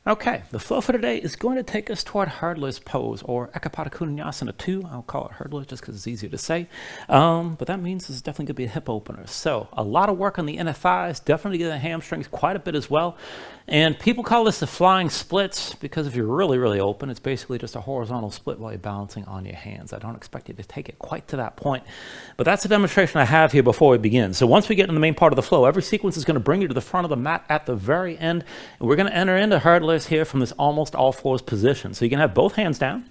Okay, the flow for today is going to take us toward hurdler's pose, or Vinyasa 2. I'll call it hurdler just because it's easier to say. But that means this is definitely going to be a hip opener. So a lot of work on the inner thighs, definitely get the hamstrings quite a bit as well. And people call this the flying splits because if you're really, really open, it's basically just a horizontal split while you're balancing on your hands. I don't expect you to take it quite to that point, but that's a demonstration I have here before we begin. So once we get into the main part of the flow, every sequence is going to bring you to the front of the mat at the very end, and we're going to enter into hurdlers here from this almost all fours position. So you can have both hands down,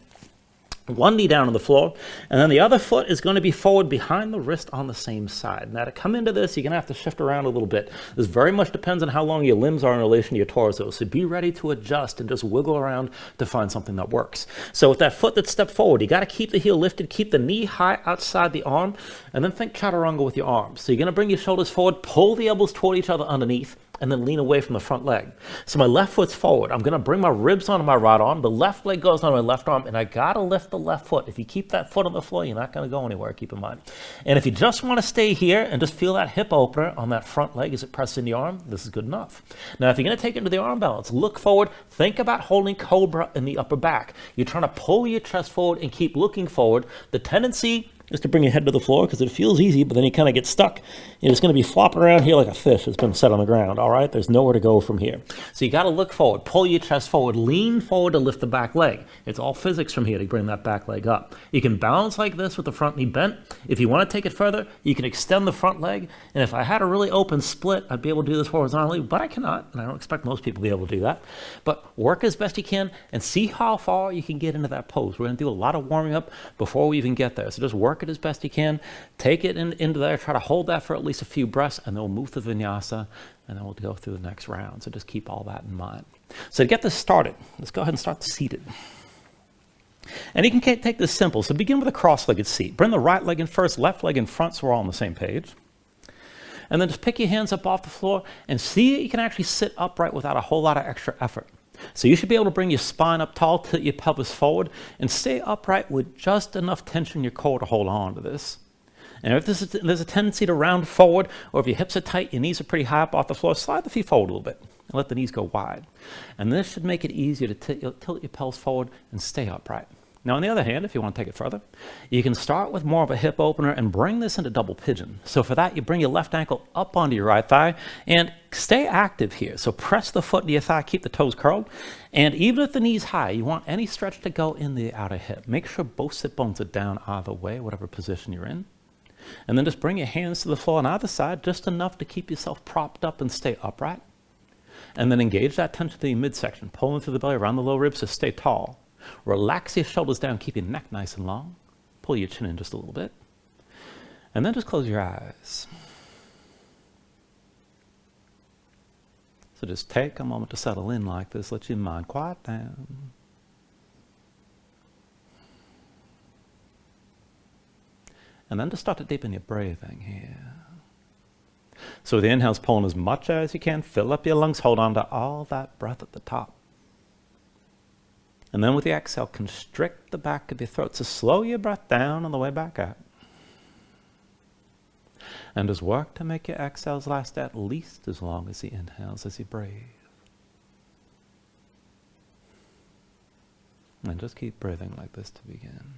one knee down on the floor, and then the other foot is going to be forward behind the wrist on the same side. Now to come into this, you're going to have to shift around a little bit. This very much depends on how long your limbs are in relation to your torso, so be ready to adjust and just wiggle around to find something that works. So with that foot that's stepped forward, you got to keep the heel lifted, keep the knee high outside the arm, and then think chaturanga with your arms. So you're going to bring your shoulders forward, pull the elbows toward each other underneath, and then lean away from the front leg. So my left foot's forward. I'm going to bring my ribs onto my right arm. The left leg goes on my left arm, and I got to lift the left foot. If you keep that foot on the floor, you're not going to go anywhere, keep in mind. And if you just want to stay here and just feel that hip opener on that front leg as it presses in the arm, this is good enough. Now, if you're going to take it into the arm balance, look forward. Think about holding cobra in the upper back. You're trying to pull your chest forward and keep looking forward. The tendency is to bring your head to the floor because it feels easy, but then you kind of get stuck. You're just going to be flopping around here like a fish that's been set on the ground, all right? There's nowhere to go from here. So you got to look forward, pull your chest forward, lean forward to lift the back leg. It's all physics from here to bring that back leg up. You can balance like this with the front knee bent. If you want to take it further, you can extend the front leg. And if I had a really open split, I'd be able to do this horizontally, but I cannot, and I don't expect most people to be able to do that. But work as best you can and see how far you can get into that pose. We're going to do a lot of warming up before we even get there. So just work it as best you can. Take it into there, try to hold that for at least a few breaths, and then we'll move to Vinyasa, and then we'll go through the next round. So just keep all that in mind. So to get this started, let's go ahead and start seated. And you can take this simple. So begin with a cross-legged seat. Bring the right leg in first, left leg in front, so we're all on the same page. And then just pick your hands up off the floor and see that you can actually sit upright without a whole lot of extra effort. So you should be able to bring your spine up tall, tilt your pelvis forward, and stay upright with just enough tension in your core to hold on to this. And if there's a tendency to round forward, or if your hips are tight, your knees are pretty high up off the floor, slide the feet forward a little bit and let the knees go wide. And this should make it easier to tilt your pelvis forward and stay upright. Now, on the other hand, if you want to take it further, you can start with more of a hip opener and bring this into double pigeon. So for that, you bring your left ankle up onto your right thigh and stay active here. So press the foot into your thigh, keep the toes curled. And even if the knee's high, you want any stretch to go in the outer hip. Make sure both sit bones are down either way, whatever position you're in. And then just bring your hands to the floor on either side, just enough to keep yourself propped up and stay upright. And then engage that tension to the midsection, pulling through the belly around the low ribs to stay tall. Relax your shoulders down, keep your neck nice and long. Pull your chin in just a little bit. And then just close your eyes. So just take a moment to settle in like this. Let your mind quiet down. And then just start to deepen your breathing here. So with the inhales, pulling as much as you can. Fill up your lungs. Hold on to all that breath at the top. And then with the exhale, constrict the back of your throat. So slow your breath down on the way back up. And just work to make your exhales last at least as long as the inhales as you breathe. And just keep breathing like this to begin.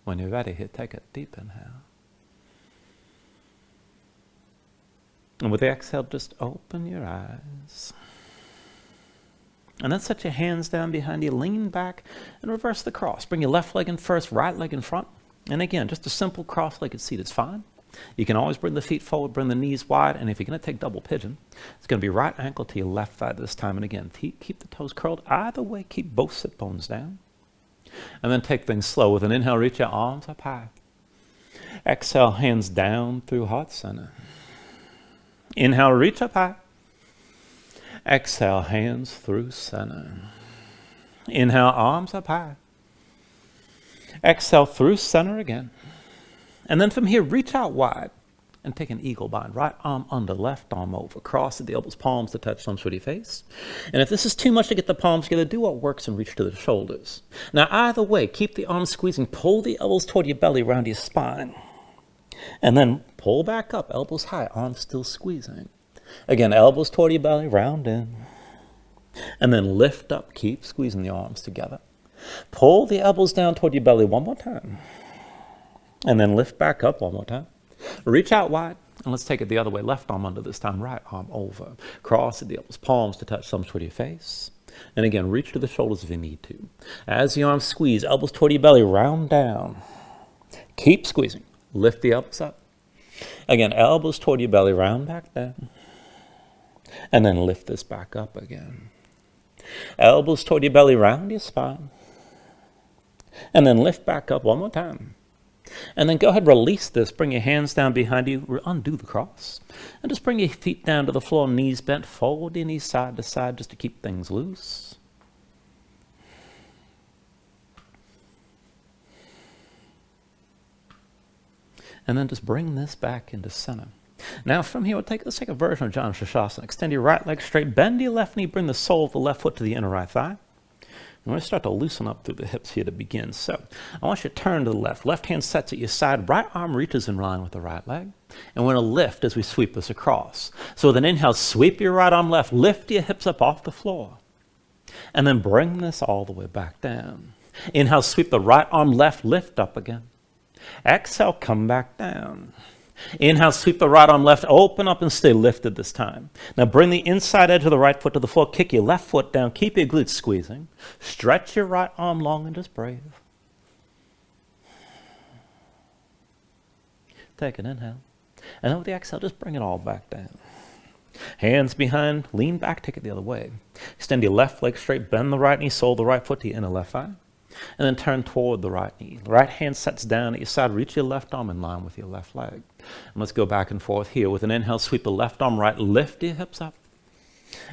When you're ready, here, take a deep inhale. And with the exhale, just open your eyes. And then set your hands down behind you, lean back, and reverse the cross. Bring your left leg in first, right leg in front. And again, just a simple cross-legged seat is fine. You can always bring the feet forward, bring the knees wide, and if you're going to take double pigeon, it's going to be right ankle to your left thigh this time. And again, keep the toes curled. Either way, keep both sit bones down. And then take things slow. With an inhale, reach your arms up high. Exhale, hands down through heart center. Inhale, reach up high. Exhale, hands through center. Inhale, arms up high. Exhale, through center again. And then from here, reach out wide. And take an eagle bind. Right arm under, left arm over. Cross at the elbows, palms to touch thumbs toward your face. And if this is too much to get the palms together, do what works and reach to the shoulders. Now, either way, keep the arms squeezing. Pull the elbows toward your belly, around your spine. And then pull back up, elbows high, arms still squeezing. Again, elbows toward your belly, round in. And then lift up, keep squeezing the arms together. Pull the elbows down toward your belly one more time. And then lift back up one more time. Reach out wide, and let's take it the other way. Left arm under this time, right arm over. Cross at the elbows, palms to touch thumbs toward your face. And again, reach to the shoulders if you need to. As the arms squeeze, elbows toward your belly, round down. Keep squeezing. Lift the elbows up. Again, elbows toward your belly, round back down. And then lift this back up again. Elbows toward your belly, round your spine. And then lift back up one more time. And then go ahead, release this. Bring your hands down behind you. Undo the cross. And just bring your feet down to the floor, knees bent. Fold your knees side to side just to keep things loose. And then just bring this back into center. Now from here, let's take a version of Janu Shirshasana. Extend your right leg straight. Bend your left knee. Bring the sole of the left foot to the inner right thigh. I'm going to start to loosen up through the hips here to begin. So I want you to turn to the left. Left hand sets at your side. Right arm reaches in line with the right leg. And we're going to lift as we sweep this across. So with an inhale, sweep your right arm left. Lift your hips up off the floor. And then bring this all the way back down. Inhale, sweep the right arm left. Lift up again. Exhale, come back down. Inhale, sweep the right arm left, open up and stay lifted this time. Now bring the inside edge of the right foot to the floor, kick your left foot down, keep your glutes squeezing. Stretch your right arm long and just breathe. Take an inhale. And then with the exhale, just bring it all back down. Hands behind, lean back, take it the other way. Extend your left leg straight, bend the right knee, sole the right foot to your inner left thigh. And then turn toward the right knee. The right hand sets down at your side. Reach your left arm in line with your left leg. And let's go back and forth here. With an inhale, sweep the left arm right. Lift your hips up.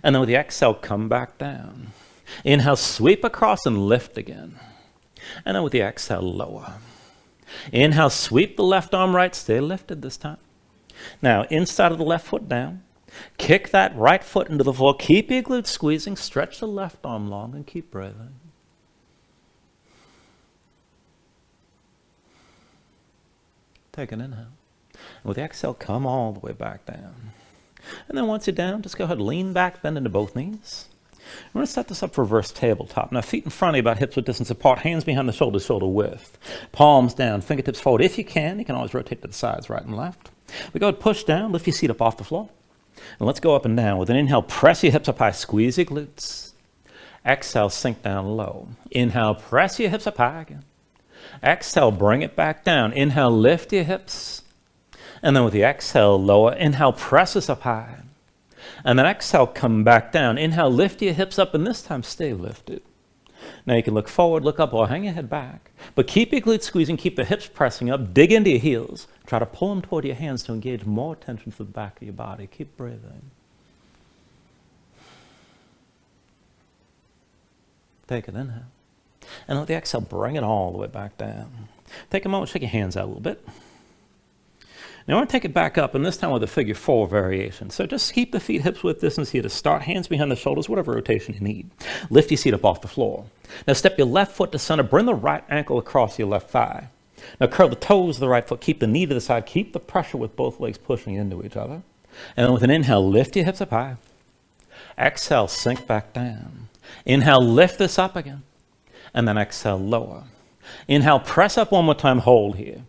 And then with the exhale, come back down. Inhale, sweep across and lift again. And then with the exhale, lower. Inhale, sweep the left arm right. Stay lifted this time. Now, inside of the left foot down. Kick that right foot into the floor. Keep your glutes squeezing. Stretch the left arm long and keep breathing. Take an inhale. And with the exhale, come all the way back down. And then once you're down, just go ahead, lean back, bend into both knees. We're going to set this up for reverse tabletop. Now, feet in front of you, about hips width distance apart, hands behind the shoulders, shoulder width. Palms down, fingertips forward. If you can always rotate to the sides, right and left. We go ahead, push down, lift your seat up off the floor. And let's go up and down. With an inhale, press your hips up high, squeeze your glutes. Exhale, sink down low. Inhale, press your hips up high again. Exhale, bring it back down. Inhale, lift your hips. And then with the exhale, lower. Inhale, press this up high. And then exhale, come back down. Inhale, lift your hips up, and this time stay lifted. Now you can look forward, look up, or hang your head back. But keep your glutes squeezing, keep the hips pressing up, dig into your heels. Try to pull them toward your hands to engage more tension to the back of your body. Keep breathing. Take an inhale. And with the exhale, bring it all the way back down. Take a moment, shake your hands out a little bit. Now I want to take it back up, and this time with a figure 4 variation. So just keep the feet hips width distance here to start. Hands behind the shoulders, whatever rotation you need. Lift your seat up off the floor. Now step your left foot to center. Bring the right ankle across your left thigh. Now curl the toes of the right foot. Keep the knee to the side. Keep the pressure with both legs pushing into each other. And then with an inhale, lift your hips up high. Exhale, sink back down. Inhale, lift this up again. And then exhale, lower. Inhale, press up one more time, hold here.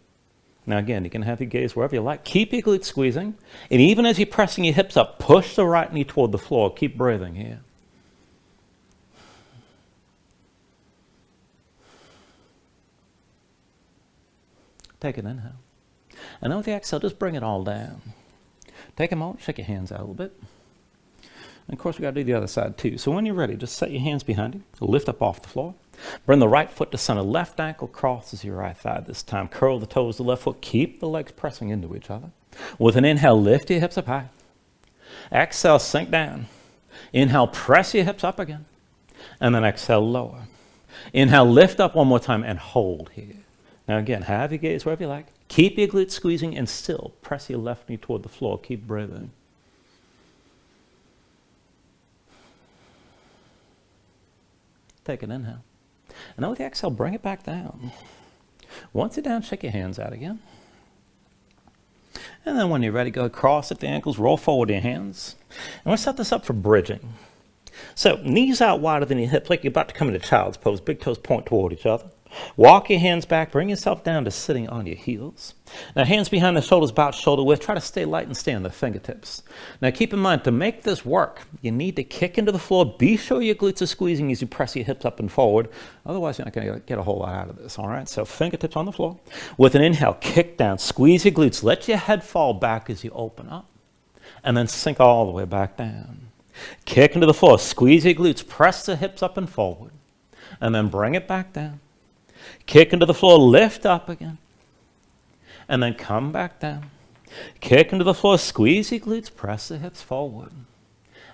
Now again, you can have your gaze wherever you like. Keep your glutes squeezing. And even as you're pressing your hips up, push the right knee toward the floor. Keep breathing here. Take an inhale. And then with the exhale, just bring it all down. Take a moment, shake your hands out a little bit. And of course, we got to do the other side too. So when you're ready, just set your hands behind you. Lift up off the floor. Bring the right foot to center. Left ankle crosses your right thigh this time. Curl the toes to the left foot. Keep the legs pressing into each other. With an inhale, lift your hips up high. Exhale, sink down. Inhale, press your hips up again. And then exhale, lower. Inhale, lift up one more time and hold here. Now again, have your gaze wherever you like. Keep your glutes squeezing and still press your left knee toward the floor. Keep breathing. Take an inhale. And then with the exhale, bring it back down. Once you're down, shake your hands out again. And then when you're ready, go across at the ankles, roll forward your hands. And we'll set this up for bridging. So knees out wider than your hips, like you're about to come into child's pose. Big toes point toward each other. Walk your hands back, bring yourself down to sitting on your heels. Now hands behind the shoulders, about shoulder width. Try to stay light and stay on the fingertips. Now keep in mind, to make this work, you need to kick into the floor. Be sure your glutes are squeezing as you press your hips up and forward. Otherwise, you're not going to get a whole lot out of this, all right? So fingertips on the floor. With an inhale, kick down, squeeze your glutes. Let your head fall back as you open up. And then sink all the way back down. Kick into the floor, squeeze your glutes, press the hips up and forward. And then bring it back down. Kick into the floor, lift up again, and then come back down. Kick into the floor, squeeze your glutes, press the hips forward,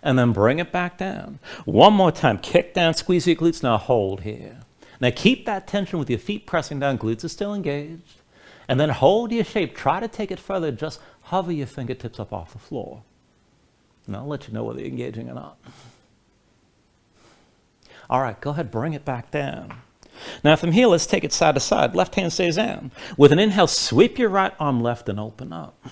and then bring it back down. One more time, kick down, squeeze your glutes, now hold here. Now keep that tension with your feet pressing down, glutes are still engaged, and then hold your shape. Try to take it further, just hover your fingertips up off the floor. And I'll let you know whether you're engaging or not. All right, go ahead, bring it back down. Now from here, let's take it side to side. Left hand stays down. With an inhale, sweep your right arm left and open up.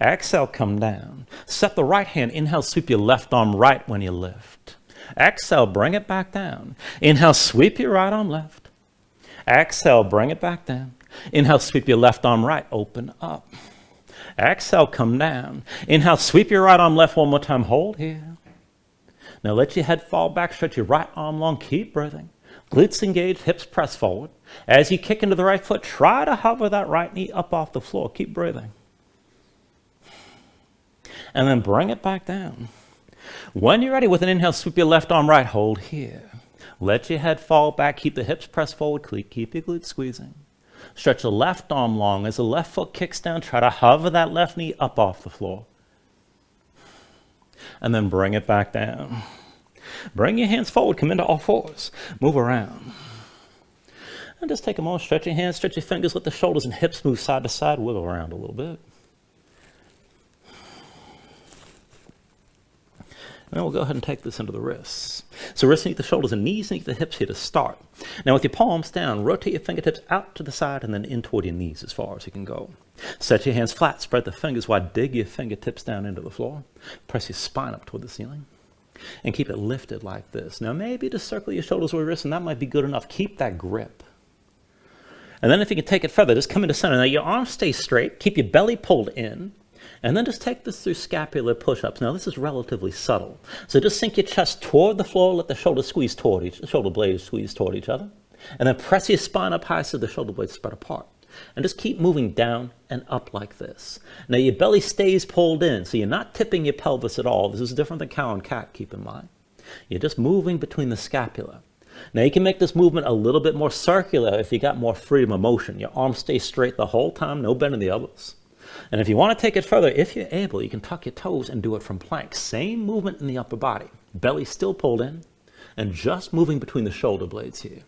Exhale, come down. Set the right hand. Inhale, sweep your left arm right when you lift. Exhale, bring it back down. Inhale, sweep your right arm left. Exhale, bring it back down. Inhale, sweep your left arm right, open up. Exhale, come down. Inhale, sweep your right arm left one more time. Hold here. Now let your head fall back, stretch your right arm long, keep breathing. Glutes engaged, hips press forward. As you kick into the right foot, try to hover that right knee up off the floor. Keep breathing. And then bring it back down. When you're ready, with an inhale, sweep your left arm right. Hold here. Let your head fall back. Keep the hips pressed forward. Keep your glutes squeezing. Stretch the left arm long. As the left foot kicks down, try to hover that left knee up off the floor. And then bring it back down. Bring your hands forward, come into all fours. Move around. And just take a moment, stretch your hands, stretch your fingers, let the shoulders and hips move side to side, wiggle around a little bit. And then we'll go ahead and take this into the wrists. So wrists beneath the shoulders and knees beneath the hips here to start. Now with your palms down, rotate your fingertips out to the side and then in toward your knees as far as you can go. Set your hands flat, spread the fingers wide, dig your fingertips down into the floor. Press your spine up toward the ceiling. And keep it lifted like this. Now maybe just circle your shoulders or your wrists, and that might be good enough. Keep that grip. And then if you can take it further, just come into center. Now your arms stay straight. Keep your belly pulled in. And then just take this through scapular push-ups. Now this is relatively subtle. So just sink your chest toward the floor. Let the shoulders squeeze toward the shoulder blades squeeze toward each other. And then press your spine up high so the shoulder blades spread apart. And just keep moving down and up like this. Now your belly stays pulled in, so you're not tipping your pelvis at all. This is different than cow and cat, keep in mind. You're just moving between the scapula. Now you can make this movement a little bit more circular if you got more freedom of motion. Your arms stay straight the whole time, no bend in the elbows. And if you want to take it further, if you're able, you can tuck your toes and do it from plank. Same movement in the upper body. Belly still pulled in, and just moving between the shoulder blades here.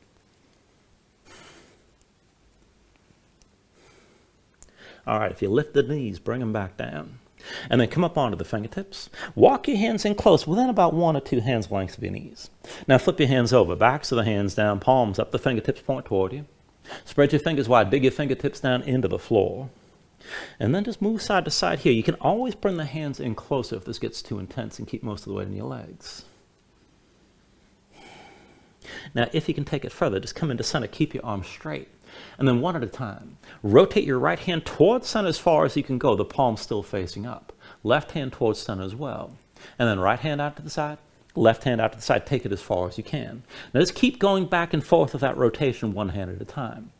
All right, if you lift the knees, bring them back down. And then come up onto the fingertips. Walk your hands in close, within about 1 or 2 hands lengths of your knees. Now flip your hands over, backs of the hands down, palms up, the fingertips point toward you. Spread your fingers wide, dig your fingertips down into the floor. And then just move side to side here. You can always bring the hands in closer if this gets too intense and keep most of the weight in your legs. Now if you can take it further, just come into center, keep your arms straight. And then one at a time. Rotate your right hand towards center as far as you can go, the palm still facing up. Left hand towards center as well. And then right hand out to the side, left hand out to the side. Take it as far as you can. Now just keep going back and forth with that rotation one hand at a time.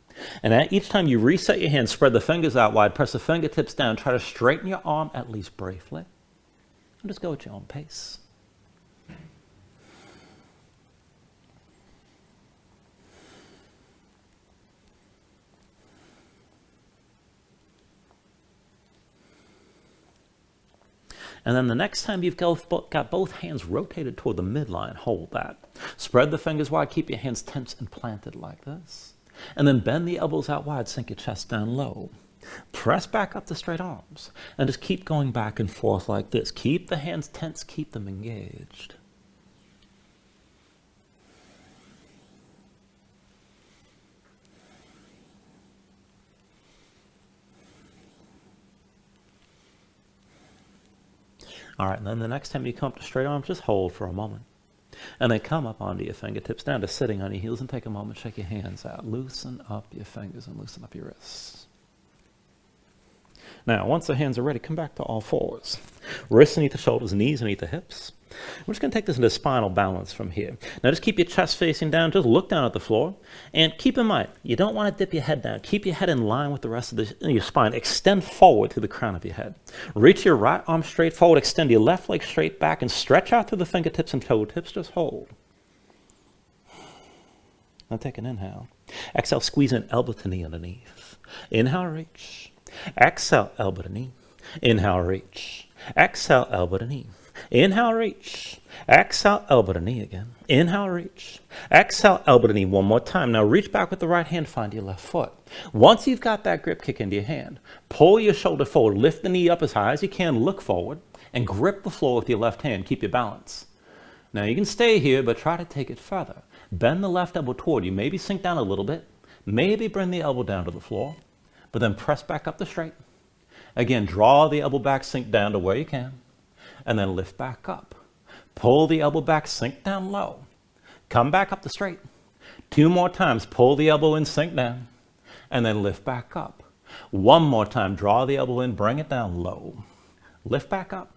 And at each time you reset your hand, spread the fingers out wide, press the fingertips down, try to straighten your arm at least briefly. And just go at your own pace. And then the next time you've got both hands rotated toward the midline, hold that. Spread the fingers wide, keep your hands tense and planted like this. And then bend the elbows out wide, sink your chest down low. Press back up the straight arms. And just keep going back and forth like this. Keep the hands tense, keep them engaged. All right, and then the next time you come up to straight arms, just hold for a moment. And then come up onto your fingertips, down to sitting on your heels, and take a moment, shake your hands out. Loosen up your fingers and loosen up your wrists. Now, once the hands are ready, come back to all fours. Wrists underneath the shoulders, knees underneath the hips. We're just going to take this into spinal balance from here. Now, just keep your chest facing down. Just look down at the floor. And keep in mind, you don't want to dip your head down. Keep your head in line with the rest of your spine. Extend forward to the crown of your head. Reach your right arm straight forward. Extend your left leg straight back and stretch out through the fingertips and toe tips. Just hold. Now, take an inhale. Exhale, squeeze an elbow to knee underneath. Inhale, reach. Exhale, elbow to knee. Inhale, reach. Exhale, elbow to knee. Inhale, reach. Exhale, elbow to knee again. Inhale, reach. Exhale, elbow to knee. One more time. Now reach back with the right hand, find your left foot. Once you've got that grip kick into your hand, pull your shoulder forward, lift the knee up as high as you can, look forward, and grip the floor with your left hand. Keep your balance. Now you can stay here, but try to take it further. Bend the left elbow toward you. Maybe sink down a little bit. Maybe bring the elbow down to the floor, but then press back up the straight. Again, draw the elbow back, sink down to where you can, and then lift back up. Pull the elbow back, sink down low. Come back up the straight. 2 more times, pull the elbow in, sink down, and then lift back up. 1 more time, draw the elbow in, bring it down low. Lift back up,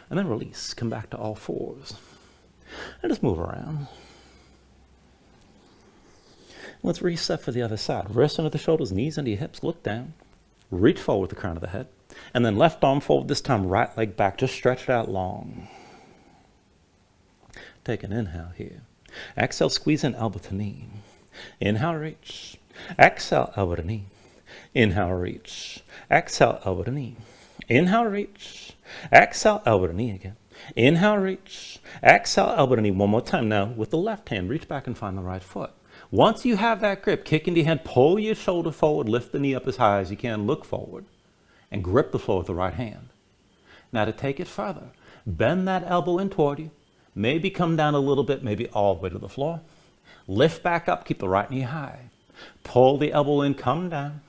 and then release. Come back to all fours. And just move around. Let's reset for the other side. Wrists under the shoulders, knees under your hips, look down. Reach forward with the crown of the head. And then left arm forward, this time right leg back. Just stretch it out long. Take an inhale here. Exhale, squeeze in elbow to knee. Inhale, reach. Exhale, elbow to knee. Inhale, reach. Exhale, elbow to knee. Inhale, reach. Exhale, elbow to knee again. Inhale, reach. Exhale, elbow to knee. 1 more time. Now, with the left hand, reach back and find the right foot. Once you have that grip, kick into your hand, pull your shoulder forward, lift the knee up as high as you can, look forward, and grip the floor with the right hand. Now to take it further, bend that elbow in toward you, maybe come down a little bit, maybe all the way to the floor. Lift back up, keep the right knee high. Pull the elbow in, come down,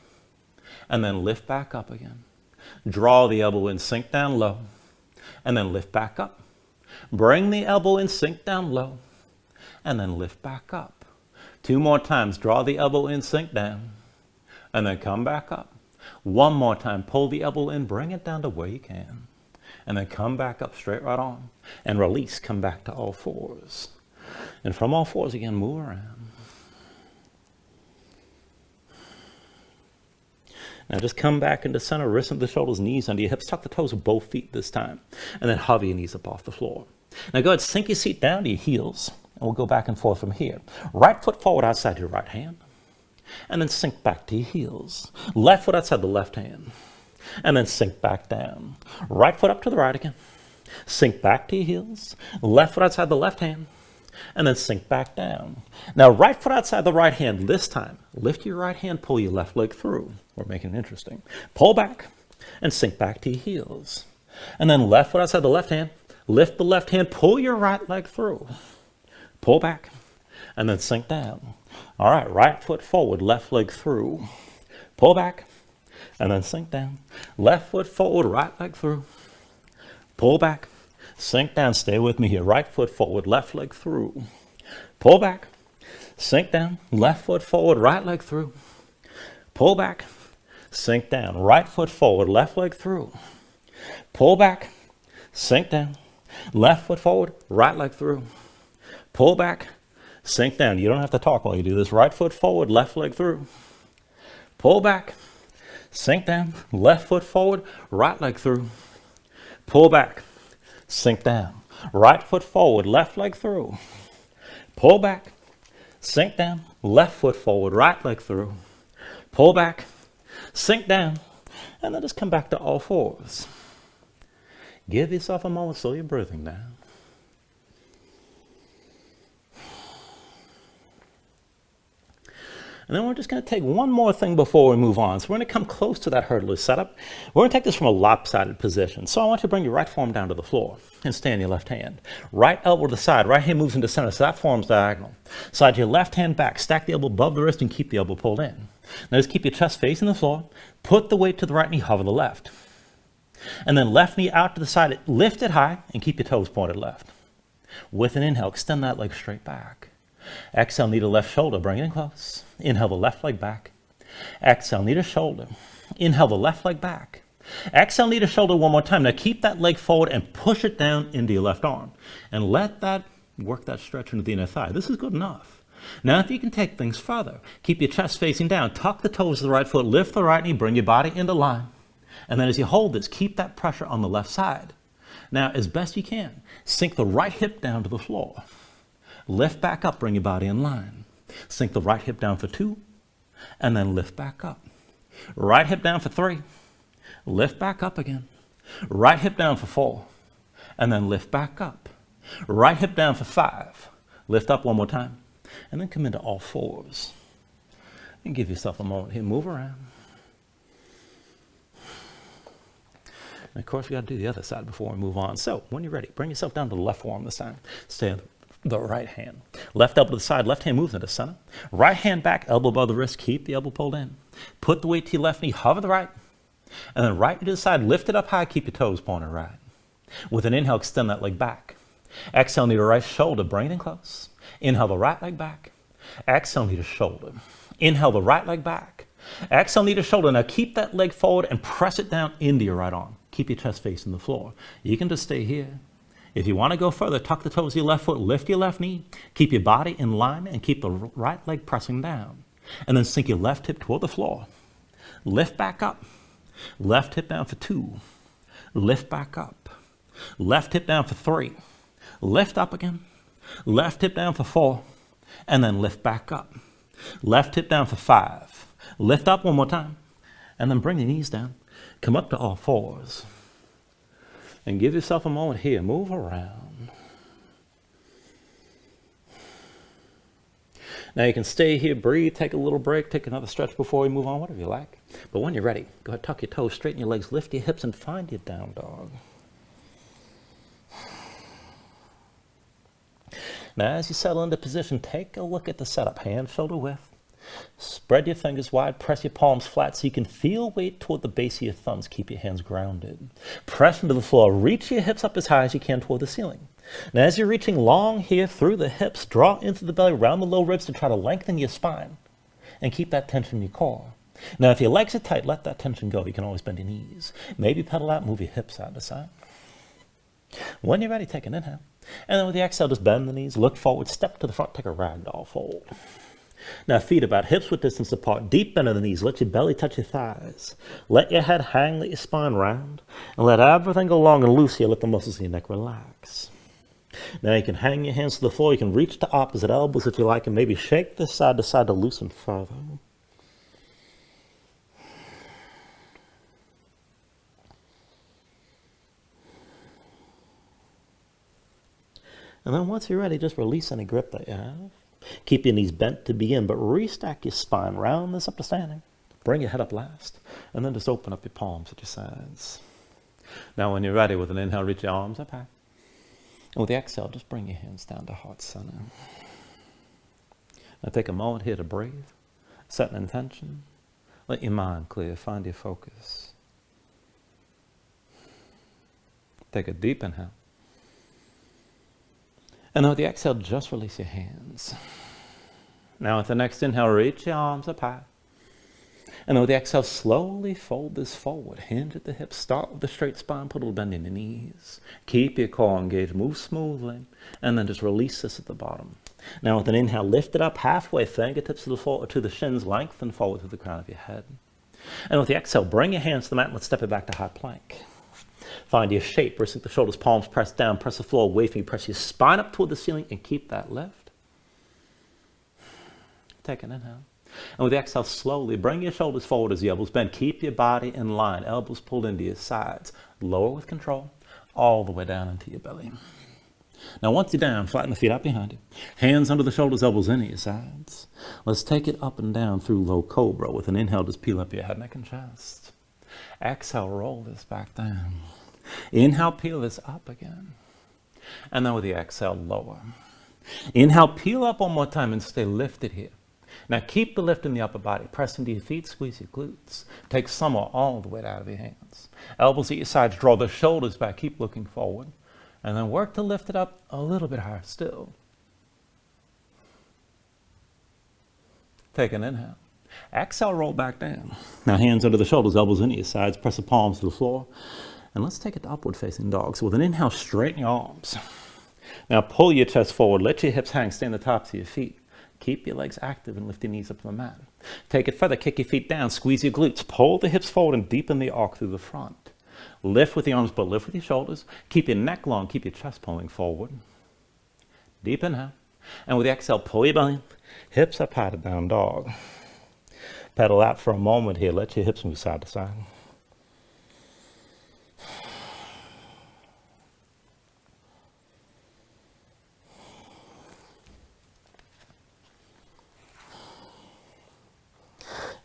and then lift back up again. Draw the elbow in, sink down low, and then lift back up. Bring the elbow in, sink down low, and then lift back up. 2 more times, draw the elbow in, sink down, and then come back up. 1 more time, pull the elbow in, bring it down to where you can, and then come back up, straight right on, and release, come back to all fours. And from all fours again, move around. Now just come back into center, wrists under the shoulders, knees under your hips, tuck the toes of both feet this time, and then hover your knees up off the floor. Now go ahead, sink your seat down to your heels, and we'll go back and forth from here. Right foot forward outside your right hand, and then sink back to your heels. Left foot outside the left hand, and then sink back down. Right foot up to the right again. Sink back to your heels. Left foot outside the left hand, and then sink back down. Now right foot outside the right hand this time. Lift your right hand, pull your left leg through. We're making it interesting. Pull back and sink back to your heels. And then left foot outside the left hand. Lift the left hand, pull your right leg through. Pull back, and then sink down. All right, right foot forward, left leg through. Pull back, and then sink down. Left foot forward, right leg through. Pull back, sink down. Stay with me here. Right foot forward, left leg through. Pull back, sink down. Left foot forward, right leg through. Pull back, sink down. Right foot forward, left leg through. Pull back, sink down. Left foot forward, right leg through. Pull back, sink down. You don't have to talk while you do this. Right foot forward, left leg through. Pull back, sink down. Left foot forward, right leg through. Pull back, sink down. Right foot forward, left leg through. Pull back, sink down. Left foot forward, right leg through. Pull back, sink down. And then just come back to all fours. Give yourself a moment, slow your breathing down. And then we're just going to take one more thing before we move on. So we're going to come close to that hurdler's setup. We're going to take this from a lopsided position. So I want you to bring your right forearm down to the floor and stay on your left hand. Right elbow to the side. Right hand moves into center, so that forearm's diagonal. Slide your left hand back. Stack the elbow above the wrist and keep the elbow pulled in. Now just keep your chest facing the floor. Put the weight to the right knee, hover the left. And then left knee out to the side. Lift it high and keep your toes pointed left. With an inhale, extend that leg straight back. Exhale, knee to left shoulder, bring it in close. Inhale the left leg back. Exhale, knee to shoulder. Inhale the left leg back. Exhale, knee to shoulder one more time. Now keep that leg forward and push it down into your left arm. And let that work that stretch into the inner thigh. This is good enough. Now if you can take things further, keep your chest facing down. Tuck the toes of the right foot, lift the right knee, bring your body into line. And then as you hold this, keep that pressure on the left side. Now as best you can, sink the right hip down to the floor. Lift back up, bring your body in line. Sink the right hip down for 2, and then lift back up. Right hip down for 3, lift back up again. Right hip down for 4, and then lift back up. Right hip down for 5, lift up one more time, and then come into all fours. And give yourself a moment here, move around. And of course, we got to do the other side before we move on. So when you're ready, bring yourself down to the left forearm this time. Stay on the right hand. Left elbow to the side, left hand moves into center. Right hand back, elbow above the wrist, keep the elbow pulled in. Put the weight to your left knee, hover the right. And then right to the side, lift it up high, keep your toes pointed right. With an inhale, extend that leg back. Exhale, knee to right shoulder, bring it in close. Inhale the right leg back. Exhale, knee to shoulder. Inhale the right leg back. Exhale, knee to shoulder. Now keep that leg forward and press it down into your right arm. Keep your chest facing the floor. You can just stay here. If you want to go further, tuck the toes of your left foot, lift your left knee, keep your body in line, and keep the right leg pressing down. And then sink your left hip toward the floor. Lift back up. Left hip down for 2. Lift back up. Left hip down for 3. Lift up again. Left hip down for 4. And then lift back up. Left hip down for 5. Lift up one more time. And then bring the knees down. Come up to all fours. And give yourself a moment here. Move around. Now you can stay here, breathe, take a little break, take another stretch before we move on, whatever you like. But when you're ready, go ahead, tuck your toes, straighten your legs, lift your hips, and find your down dog. Now as you settle into position, take a look at the setup. Hand shoulder width. Spread your fingers wide, press your palms flat so you can feel weight toward the base of your thumbs. Keep your hands grounded. Press into the floor. Reach your hips up as high as you can toward the ceiling. Now as you're reaching long here through the hips, draw into the belly, round the low ribs to try to lengthen your spine. And keep that tension in your core. Now if your legs are tight, let that tension go. You can always bend your knees. Maybe pedal out, move your hips side to side. When you're ready, take an inhale. And then with the exhale, just bend the knees, look forward, step to the front, take a ragdoll fold. Now feet about hips width distance apart, deep bend of the knees, let your belly touch your thighs. Let your head hang, let your spine round, and let everything go long and loose here, let the muscles in your neck relax. Now you can hang your hands to the floor, you can reach to opposite elbows if you like, and maybe shake this side to side to loosen further. And then once you're ready, just release any grip that you have. Keep your knees bent to begin, but restack your spine. Round this up to standing. Bring your head up last. And then just open up your palms at your sides. Now when you're ready, with an inhale, reach your arms up high. And with the exhale, just bring your hands down to heart center. Now take a moment here to breathe. Set an intention. Let your mind clear. Find your focus. Take a deep inhale. And with the exhale, just release your hands. Now with the next inhale, reach your arms up high. And with the exhale, slowly fold this forward. Hinge at the hips. Start with the straight spine. Put a little bend in the knees. Keep your core engaged. Move smoothly. And then just release this at the bottom. Now with an inhale, lift it up halfway. Fingertips to the floor, to the shins. Lengthen forward to the crown of your head. And with the exhale, bring your hands to the mat and let's step it back to high plank. Find your shape. Wrist the shoulders, palms pressed down. Press the floor away from you. Press your spine up toward the ceiling and keep that lift. Take an inhale. And with the exhale, slowly bring your shoulders forward as the elbows bend. Keep your body in line. Elbows pulled into your sides. Lower with control, all the way down into your belly. Now once you're down, flatten the feet out behind you. Hands under the shoulders, elbows into your sides. Let's take it up and down through low cobra. With an inhale, just peel up your head, neck, and chest. Exhale, roll this back down. Inhale, peel this up again. And then with the exhale, lower. Inhale, peel up one more time and stay lifted here. Now keep the lift in the upper body. Press into your feet, squeeze your glutes. Take some or all the weight out of your hands. Elbows at your sides, draw the shoulders back, keep looking forward. And then work to lift it up a little bit higher still. Take an inhale. Exhale, roll back down. Now hands under the shoulders, elbows into your sides, press the palms to the floor. And let's take it to upward facing dog. So with an inhale, straighten your arms. Now pull your chest forward, let your hips hang, stay on the tops of your feet. Keep your legs active and lift your knees up to the mat. Take it further, kick your feet down, squeeze your glutes, pull the hips forward and deepen the arc through the front. Lift with the arms, but lift with your shoulders. Keep your neck long, keep your chest pulling forward. Deep inhale. And with the exhale, pull your belly, hips up high to down dog. Pedal out for a moment here, let your hips move side to side.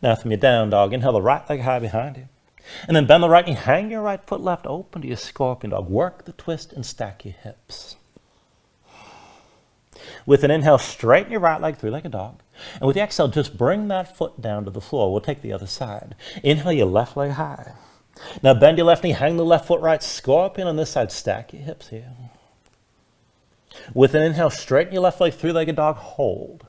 Now from your down dog, inhale the right leg high behind you. And then bend the right knee, hang your right foot left open to your scorpion dog. Work the twist and stack your hips. With an inhale, straighten your right leg, three-legged dog. And with the exhale, just bring that foot down to the floor. We'll take the other side. Inhale your left leg high. Now bend your left knee, hang the left foot right, scorpion on this side, stack your hips here. With an inhale, straighten your left leg, three-legged dog, hold.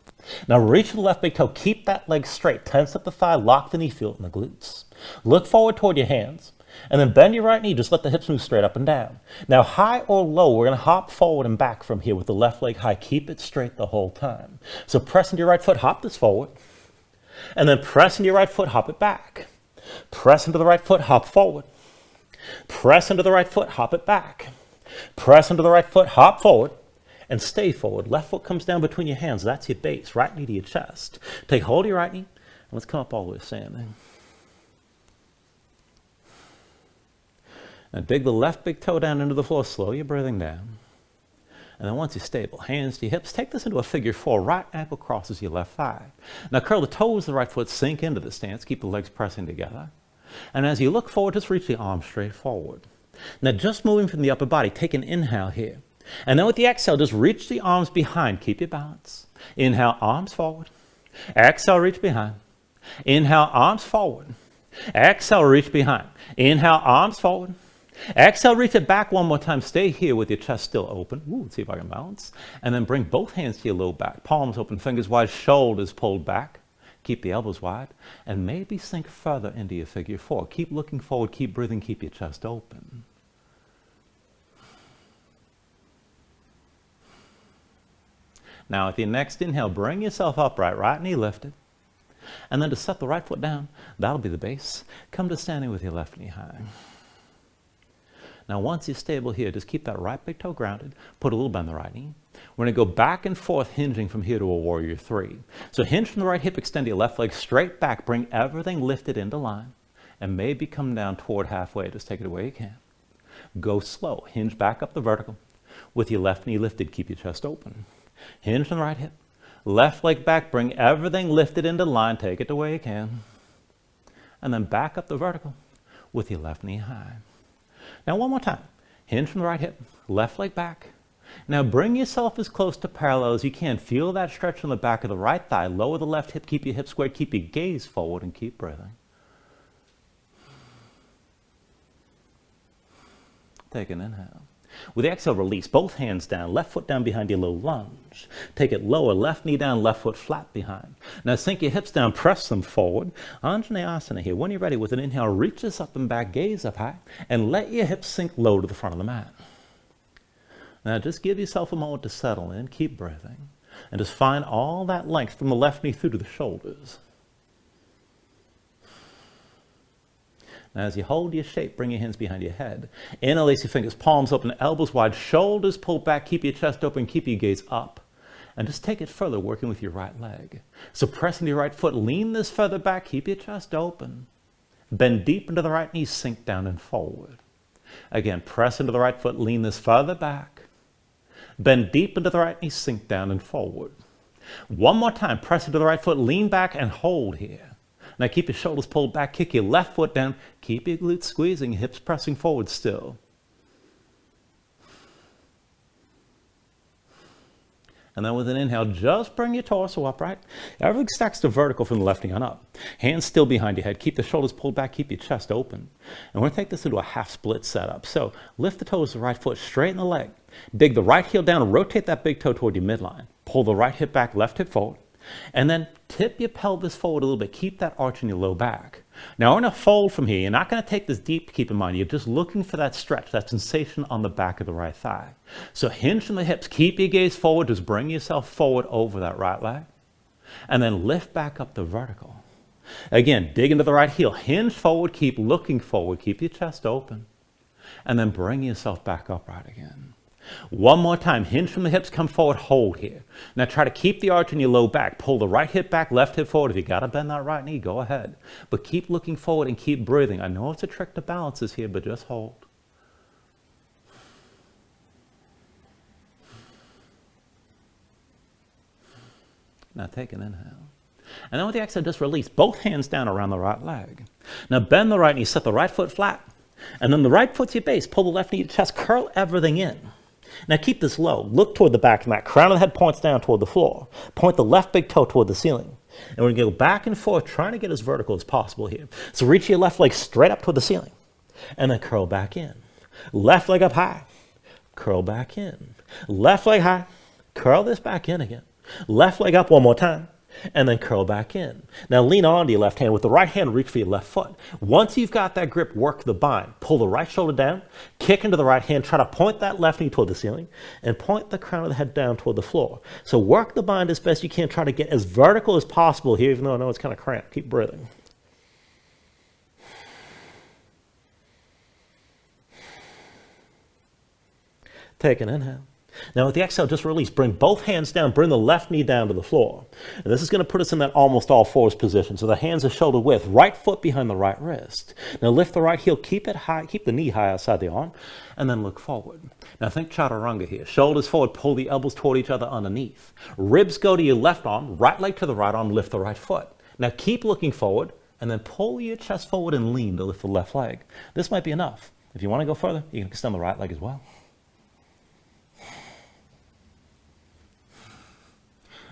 Now reach the left big toe, keep that leg straight, tense up the thigh, lock the knee, feel it in the glutes. Look forward toward your hands, and then bend your right knee, just let the hips move straight up and down. Now high or low, we're going to hop forward and back from here with the left leg high. Keep it straight the whole time. So press into your right foot, hop this forward, and then press into your right foot, hop it back. Press into the right foot, hop forward. Press into the right foot, hop it back. Press into the right foot, hop forward. And stay forward. Left foot comes down between your hands. That's your base. Right knee to your chest. Take hold of your right knee. And let's come up all the way to standing. Now dig the left big toe down into the floor. Slow your breathing down. And then once you're stable, hands to your hips. Take this into a figure four. Right ankle crosses your left thigh. Now curl the toes of the right foot. Sink into the stance. Keep the legs pressing together. And as you look forward, just reach the arms straight forward. Now just moving from the upper body. Take an inhale here. And then with the exhale, just reach the arms behind. Keep your balance. Inhale, arms forward. Exhale, reach behind. Inhale, arms forward. Exhale, reach behind. Inhale, arms forward. Exhale, reach it back one more time. Stay here with your chest still open. Ooh, let's see if I can balance. And then bring both hands to your low back. Palms open, fingers wide, shoulders pulled back. Keep the elbows wide. And maybe sink further into your figure four. Keep looking forward, keep breathing, keep your chest open. Now, with your next inhale, bring yourself upright, right knee lifted. And then to set the right foot down, that'll be the base. Come to standing with your left knee high. Now, once you're stable here, just keep that right big toe grounded. Put a little bend in the right knee. We're going to go back and forth, hinging from here to a warrior three. So hinge from the right hip, extend your left leg straight back. Bring everything lifted into line. And maybe come down toward halfway. Just take it away you can. Go slow. Hinge back up the vertical. With your left knee lifted, keep your chest open. Hinge from the right hip. Left leg back. Bring everything lifted into line. Take it the way you can. And then back up the vertical with your left knee high. Now one more time. Hinge from the right hip. Left leg back. Now bring yourself as close to parallel as you can. Feel that stretch on the back of the right thigh. Lower the left hip. Keep your hips squared. Keep your gaze forward and keep breathing. Take an inhale. With the exhale, release both hands down, left foot down behind your low lunge. Take it lower, left knee down, left foot flat behind. Now sink your hips down, press them forward. Anjaneyasana here. When you're ready, with an inhale, reach this up and back, gaze up high, and let your hips sink low to the front of the mat. Now just give yourself a moment to settle in, keep breathing, and just find all that length from the left knee through to the shoulders. Now as you hold your shape, bring your hands behind your head. Interlace your fingers, palms open, elbows wide, shoulders pulled back, keep your chest open, keep your gaze up. And just take it further, working with your right leg. So press into your right foot, lean this further back, keep your chest open. Bend deep into the right knee, sink down and forward. Again, press into the right foot, lean this further back. Bend deep into the right knee, sink down and forward. One more time, press into the right foot, lean back and hold here. Now keep your shoulders pulled back, kick your left foot down, keep your glutes squeezing, hips pressing forward still. And then with an inhale, just bring your torso upright. Everything stacks to vertical from the left knee on up. Hands still behind your head. Keep the shoulders pulled back. Keep your chest open. And we're going to take this into a half split setup. So lift the toes of the right foot, straighten the leg. Dig the right heel down and rotate that big toe toward your midline. Pull the right hip back, left hip forward. And then tip your pelvis forward a little bit. Keep that arch in your low back. Now we're going to fold from here. You're not going to take this deep, keep in mind. You're just looking for that stretch, that sensation on the back of the right thigh. So hinge from the hips. Keep your gaze forward. Just bring yourself forward over that right leg. And then lift back up to vertical. Again, dig into the right heel. Hinge forward. Keep looking forward. Keep your chest open. And then bring yourself back upright again. One more time, hinge from the hips, come forward, hold here. Now try to keep the arch in your low back. Pull the right hip back, left hip forward. If you got to bend that right knee, go ahead. But keep looking forward and keep breathing. I know it's a trick to balance this here, but just hold. Now take an inhale. And then with the exhale, just release both hands down around the right leg. Now bend the right knee, set the right foot flat. And then the right foot's your base. Pull the left knee to chest, curl everything in. Now keep this low. Look toward the back of the mat. Crown of the head points down toward the floor. Point the left big toe toward the ceiling. And we're going to go back and forth, trying to get as vertical as possible here. So reach your left leg straight up toward the ceiling. And then curl back in. Left leg up high. Curl back in. Left leg high. Curl this back in again. Left leg up one more time. And then curl back in. Now lean onto your left hand. With the right hand, reach for your left foot. Once you've got that grip, work the bind. Pull the right shoulder down, kick into the right hand, try to point that left knee toward the ceiling, and point the crown of the head down toward the floor. So work the bind as best you can. Try to get as vertical as possible here, even though I know it's kind of cramped. Keep breathing. Take an inhale. Now with the exhale, just release. Bring both hands down. Bring the left knee down to the floor. And this is going to put us in that almost all fours position. So the hands are shoulder width. Right foot behind the right wrist. Now lift the right heel. Keep it high. Keep the knee high outside the arm. And then look forward. Now think chaturanga here. Shoulders forward. Pull the elbows toward each other underneath. Ribs go to your left arm. Right leg to the right arm. Lift the right foot. Now keep looking forward. And then pull your chest forward and lean to lift the left leg. This might be enough. If you want to go further, you can extend the right leg as well.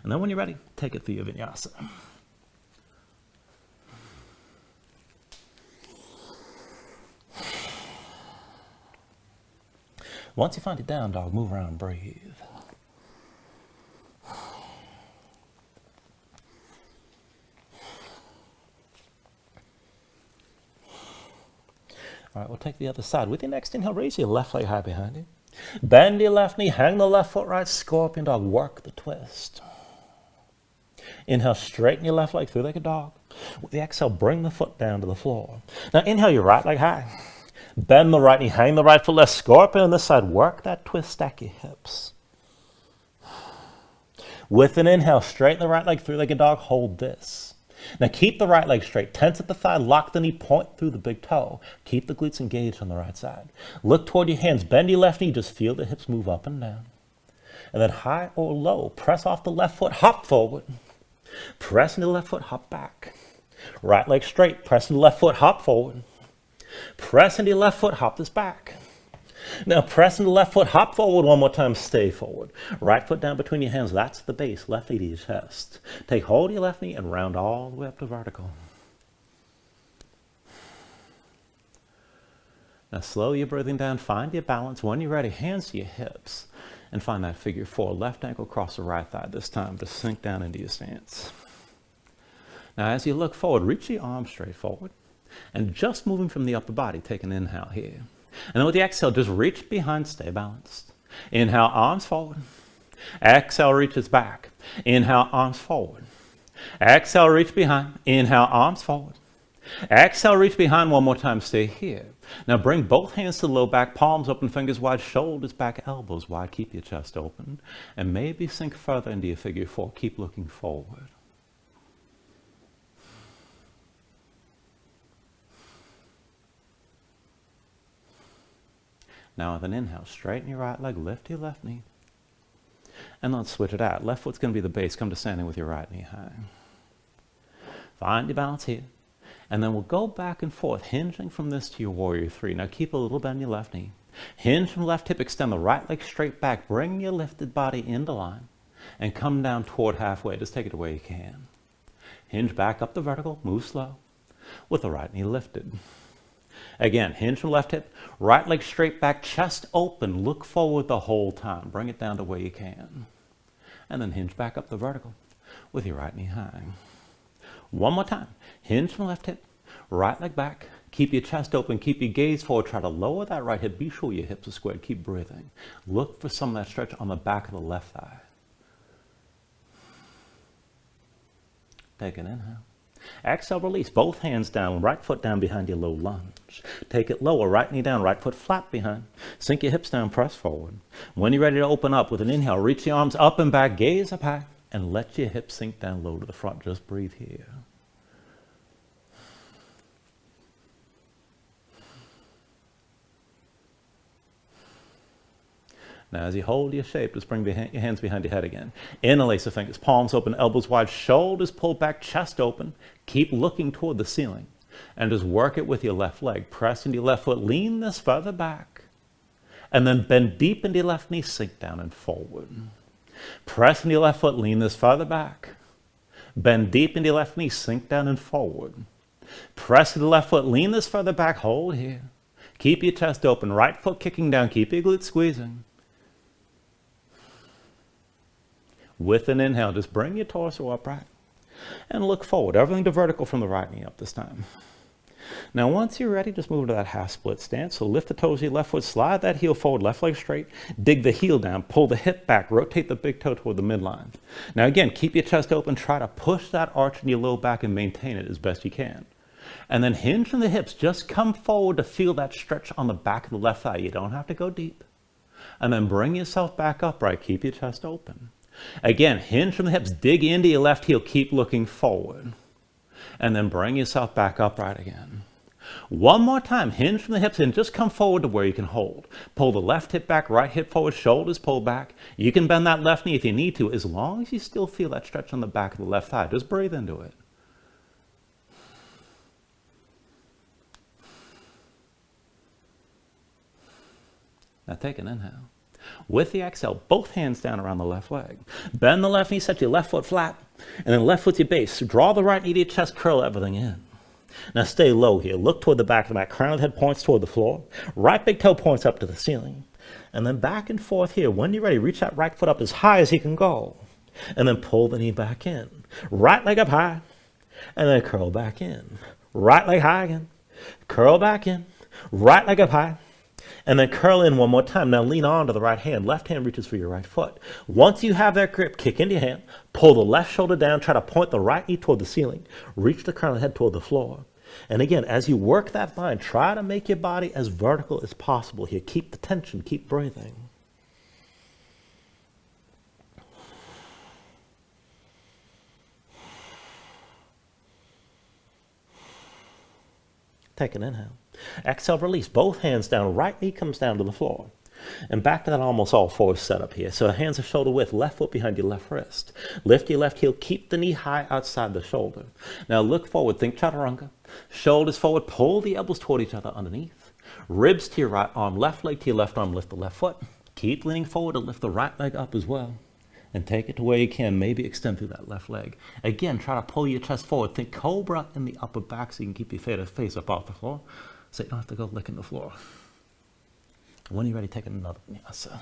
And then when you're ready, take it through your vinyasa. Once you find it down, dog, move around and breathe. All right, we'll take the other side. With your next inhale, raise your left leg high behind you. Bend your left knee, hang the left foot right, scorpion dog, work the twist. Inhale, straighten your left leg through like a dog. With the exhale, bring the foot down to the floor. Now inhale your right leg high. Bend the right knee, hang the right foot left, scorpion on this side, work that twist, stack your hips. With an inhale, straighten the right leg through like a dog, hold this. Now keep the right leg straight, tense at the thigh, lock the knee, point through the big toe. Keep the glutes engaged on the right side. Look toward your hands, bend your left knee, just feel the hips move up and down. And then high or low, press off the left foot, hop forward. Press into the left foot, hop back. Right leg straight, press into the left foot, hop forward. Press into your left foot, hop this back. Now press into the left foot, hop forward one more time, stay forward. Right foot down between your hands, that's the base, left knee to your chest. Take hold of your left knee and round all the way up to vertical. Now slow your breathing down, find your balance. When you're ready, hands to your hips. And find that figure four, left ankle across the right thigh this time to sink down into your stance. Now as you look forward, reach your arms straight forward. And just moving from the upper body, take an inhale here. And then with the exhale, just reach behind, stay balanced. Inhale, arms forward. Exhale, reaches back. Inhale, arms forward. Exhale, reach behind. Inhale, arms forward. Exhale, reach behind one more time, stay here. Now bring both hands to the low back, palms open, fingers wide, shoulders back, elbows wide. Keep your chest open. And maybe sink further into your figure four. Keep looking forward. Now with an inhale, straighten your right leg, lift your left knee. And let's switch it out. Left foot's going to be the base. Come to standing with your right knee high. Find your balance here. And then we'll go back and forth, hinging from this to your warrior three. Now keep a little bend in your left knee. Hinge from left hip, extend the right leg straight back. Bring your lifted body into line. And come down toward halfway. Just take it away you can. Hinge back up the vertical. Move slow. With the right knee lifted. Again, hinge from left hip, right leg straight back, chest open, look forward the whole time. Bring it down to where you can. And then hinge back up the vertical with your right knee high. One more time. Hinge from left hip, right leg back, keep your chest open, keep your gaze forward, try to lower that right hip, be sure your hips are squared, keep breathing. Look for some of that stretch on the back of the left thigh. Take an inhale. Exhale, release. Both hands down, right foot down behind your low lunge. Take it lower, right knee down, right foot flat behind. Sink your hips down, press forward. When you're ready to open up with an inhale, reach the arms up and back, gaze up high, and let your hips sink down low to the front. Just breathe here. Now, as you hold your shape, just bring your hands behind your head again. Interlace the fingers, palms open, elbows wide, shoulders pulled back, chest open. Keep looking toward the ceiling. And just work it with your left leg. Press into your left foot, lean this further back. And then bend deep into your left knee, sink down and forward. Press into your left foot, lean this further back. Bend deep into your left knee, sink down and forward. Press into the left foot, lean this further back, hold here. Keep your chest open, right foot kicking down, keep your glutes squeezing. With an inhale, just bring your torso upright and look forward. Everything to vertical from the right knee up this time. Now, once you're ready, just move to that half split stance. So lift the toes of your left foot, slide that heel forward, left leg straight, dig the heel down, pull the hip back, rotate the big toe toward the midline. Now again, keep your chest open, try to push that arch in your low back and maintain it as best you can. And then hinge from the hips, just come forward to feel that stretch on the back of the left thigh. You don't have to go deep. And then bring yourself back upright, keep your chest open. Again, hinge from the hips, dig into your left heel, keep looking forward. And then bring yourself back upright again. One more time, hinge from the hips and just come forward to where you can hold. Pull the left hip back, right hip forward, shoulders pull back. You can bend that left knee if you need to, as long as you still feel that stretch on the back of the left thigh. Just breathe into it. Now take an inhale. With the exhale, both hands down around the left leg. Bend the left knee, set your left foot flat, and then left foot's your base. Draw the right knee to your chest, curl everything in. Now stay low here. Look toward the back of the mat. Crown of the head points toward the floor. Right big toe points up to the ceiling. And then back and forth here. When you're ready, reach that right foot up as high as you can go. And then pull the knee back in. Right leg up high, and then curl back in. Right leg high again. Curl back in. Right leg up high. And then curl in one more time. Now lean on to the right hand. Left hand reaches for your right foot. Once you have that grip, kick into your hand. Pull the left shoulder down. Try to point the right knee toward the ceiling. Reach the crown of the head toward the floor. And again, as you work that line, try to make your body as vertical as possible here. Keep the tension. Keep breathing. Take an inhale. Exhale, release. Both hands down. Right knee comes down to the floor. And back to that almost all fours setup here. So hands are shoulder width, left foot behind your left wrist. Lift your left heel. Keep the knee high outside the shoulder. Now look forward. Think chaturanga. Shoulders forward. Pull the elbows toward each other underneath. Ribs to your right arm. Left leg to your left arm. Lift the left foot. Keep leaning forward to lift the right leg up as well. And take it to where you can. Maybe extend through that left leg. Again, try to pull your chest forward. Think cobra in the upper back so you can keep your face up off the floor. So you don't have to go licking the floor. When you're ready, take another vinyasa.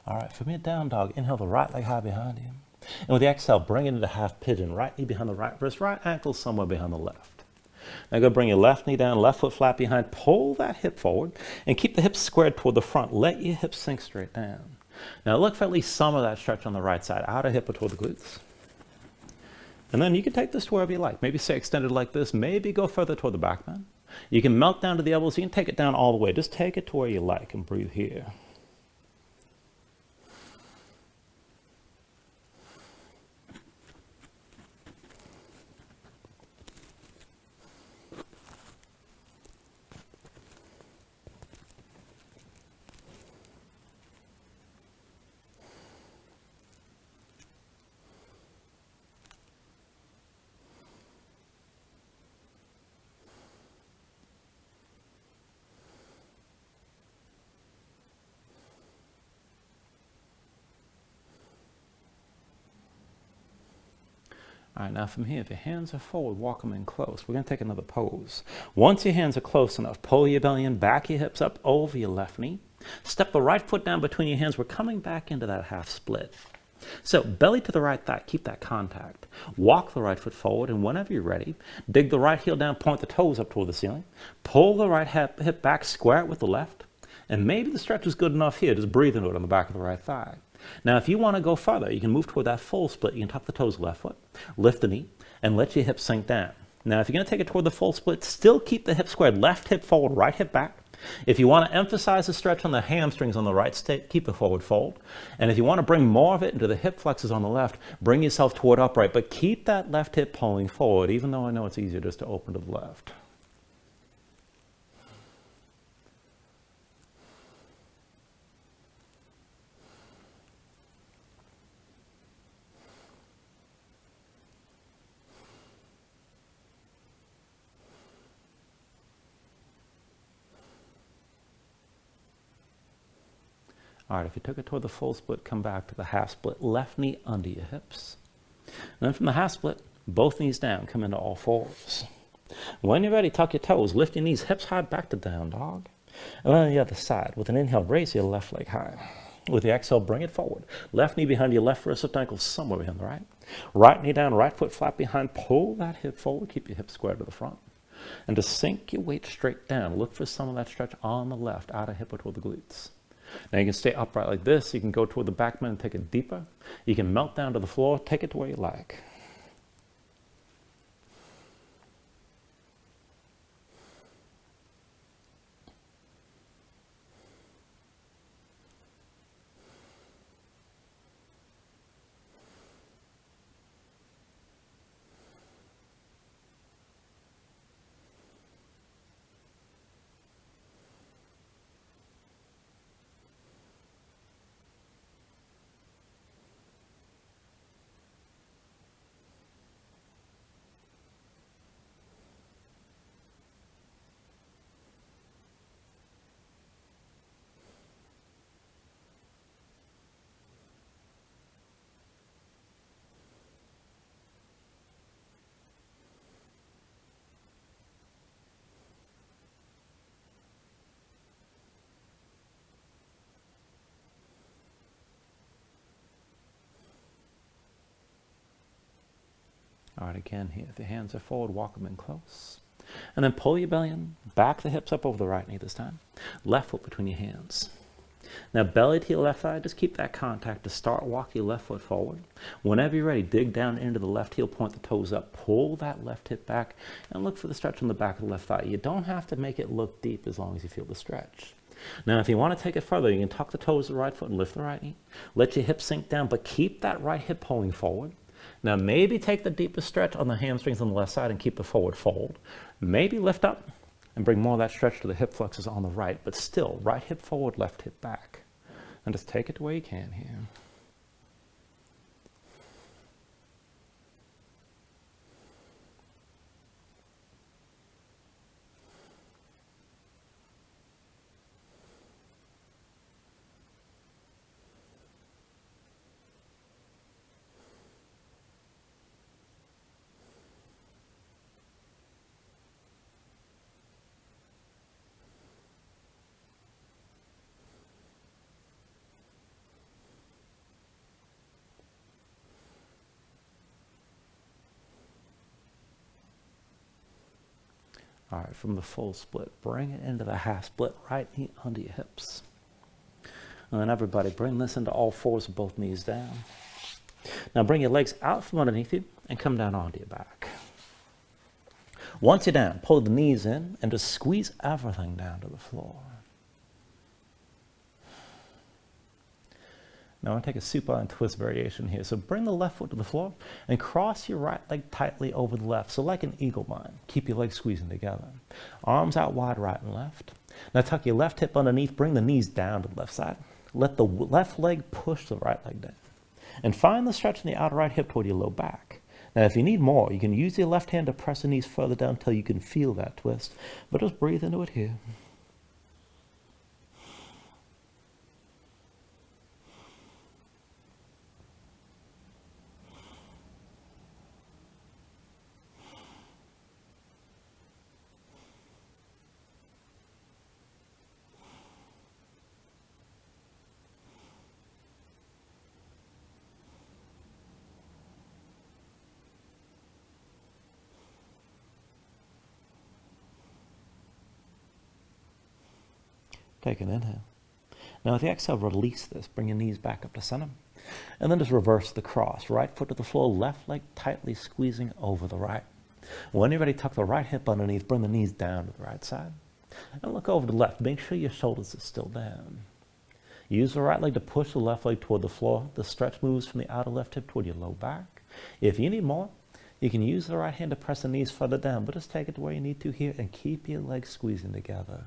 All right, from your down dog, inhale the right leg high behind you. And with the exhale, bring it into half pigeon. Right knee behind the right wrist, right ankle somewhere behind the left. Now go bring your left knee down, left foot flat behind, pull that hip forward, and keep the hips squared toward the front. Let your hips sink straight down. Now look for at least some of that stretch on the right side, outer hip or toward the glutes. And then you can take this to wherever you like. Maybe stay extended like this, maybe go further toward the back bend. You can melt down to the elbows, you can take it down all the way. Just take it to where you like and breathe here. All right, now from here, if your hands are forward, walk them in close. We're going to take another pose. Once your hands are close enough, pull your belly in, back your hips up over your left knee. Step the right foot down between your hands. We're coming back into that half split. So belly to the right thigh, keep that contact. Walk the right foot forward, and whenever you're ready, dig the right heel down, point the toes up toward the ceiling. Pull the right hip back, square it with the left. And maybe the stretch is good enough here. Just breathe into it on the back of the right thigh. Now, if you want to go further, you can move toward that full split. You can tuck the toes left foot, lift the knee, and let your hips sink down. Now, if you're going to take it toward the full split, still keep the hip squared. Left hip forward, right hip back. If you want to emphasize the stretch on the hamstrings on the right, keep the forward fold. And if you want to bring more of it into the hip flexors on the left, bring yourself toward upright. But keep that left hip pulling forward, even though I know it's easier just to open to the left. All right, if you took it toward the full split, come back to the half split. Left knee under your hips. And then from the half split, both knees down, come into all fours. When you're ready, tuck your toes, lift your knees, hips high, back to down dog. And then on the other side, with an inhale, raise your left leg high. With the exhale, bring it forward. Left knee behind your left wrist, left ankle somewhere behind the right. Right knee down, right foot flat behind. Pull that hip forward, keep your hips square to the front. And to sink your weight straight down, look for some of that stretch on the left, outer hip or toward the glutes. Now you can stay upright like this. You can go toward the back bend and take it deeper. You can melt down to the floor. Take it to where you like. All right, again here, if your hands are forward, walk them in close. And then pull your belly in, back the hips up over the right knee this time. Left foot between your hands. Now belly to your left thigh, just keep that contact to start. Walk your left foot forward. Whenever you're ready, dig down into the left heel, point the toes up, pull that left hip back, and look for the stretch on the back of the left thigh. You don't have to make it look deep as long as you feel the stretch. Now, if you want to take it further, you can tuck the toes of the right foot and lift the right knee. Let your hips sink down, but keep that right hip pulling forward. Now, maybe take the deepest stretch on the hamstrings on the left side and keep the forward fold. Maybe lift up and bring more of that stretch to the hip flexors on the right, but still, right hip forward, left hip back. And just take it to where you can here. All right, from the full split, bring it into the half split, right knee under your hips. And then everybody, bring this into all fours with both knees down. Now bring your legs out from underneath you and come down onto your back. Once you're down, pull the knees in and just squeeze everything down to the floor. Now I'm going to take a supine twist variation here. So bring the left foot to the floor and cross your right leg tightly over the left. So like an eagle bind. Keep your legs squeezing together. Arms out wide, right and left. Now tuck your left hip underneath. Bring the knees down to the left side. Let the left leg push the right leg down. And find the stretch in the outer right hip toward your low back. Now if you need more, you can use your left hand to press the knees further down until you can feel that twist. But just breathe into it here. Take an inhale. Now with the exhale, release this. Bring your knees back up to center. And then just reverse the cross. Right foot to the floor, left leg tightly squeezing over the right. When you're ready, tuck the right hip underneath. Bring the knees down to the right side. And look over to the left. Make sure your shoulders are still down. Use the right leg to push the left leg toward the floor. The stretch moves from the outer left hip toward your low back. If you need more, you can use the right hand to press the knees further down, but just take it to where you need to here and keep your legs squeezing together.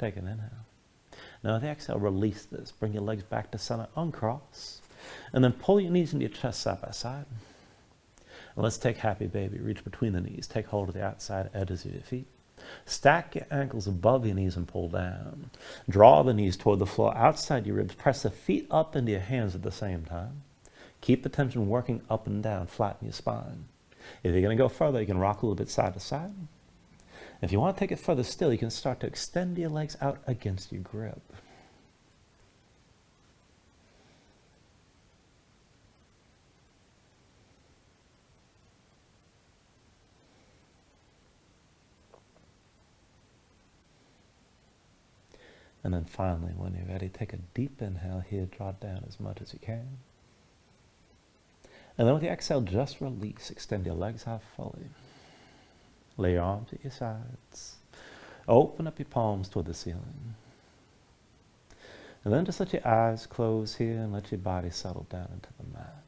Take an inhale. Now with the exhale, release this. Bring your legs back to center, uncross. And then pull your knees into your chest side by side. And let's take happy baby. Reach between the knees. Take hold of the outside edges of your feet. Stack your ankles above your knees and pull down. Draw the knees toward the floor outside your ribs. Press the feet up into your hands at the same time. Keep the tension working up and down. Flatten your spine. If you're going to go further, you can rock a little bit side to side. If you want to take it further still, you can start to extend your legs out against your grip. And then finally, when you're ready, take a deep inhale here, draw down as much as you can. And then with the exhale, just release. Extend your legs out fully. Lay your arms at your sides. Open up your palms toward the ceiling. And then just let your eyes close here and let your body settle down into the mat.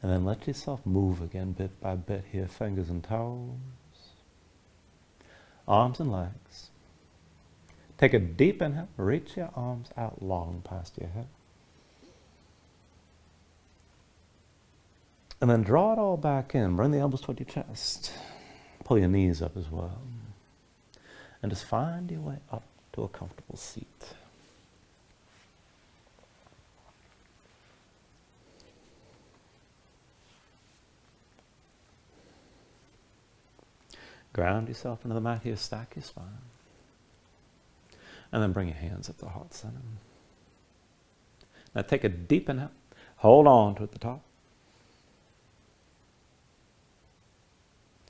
And then let yourself move again bit by bit here, fingers and toes, arms and legs. Take a deep inhale, reach your arms out long past your head. And then draw it all back in, bring the elbows toward your chest. Pull your knees up as well. And just find your way up to a comfortable seat. Ground yourself into the mat here, stack your spine. And then bring your hands up to the heart center. Now take a deep inhale, hold on to at the top.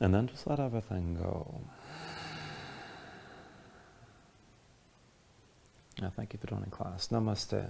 And then just let everything go. Now thank you for joining class. Namaste.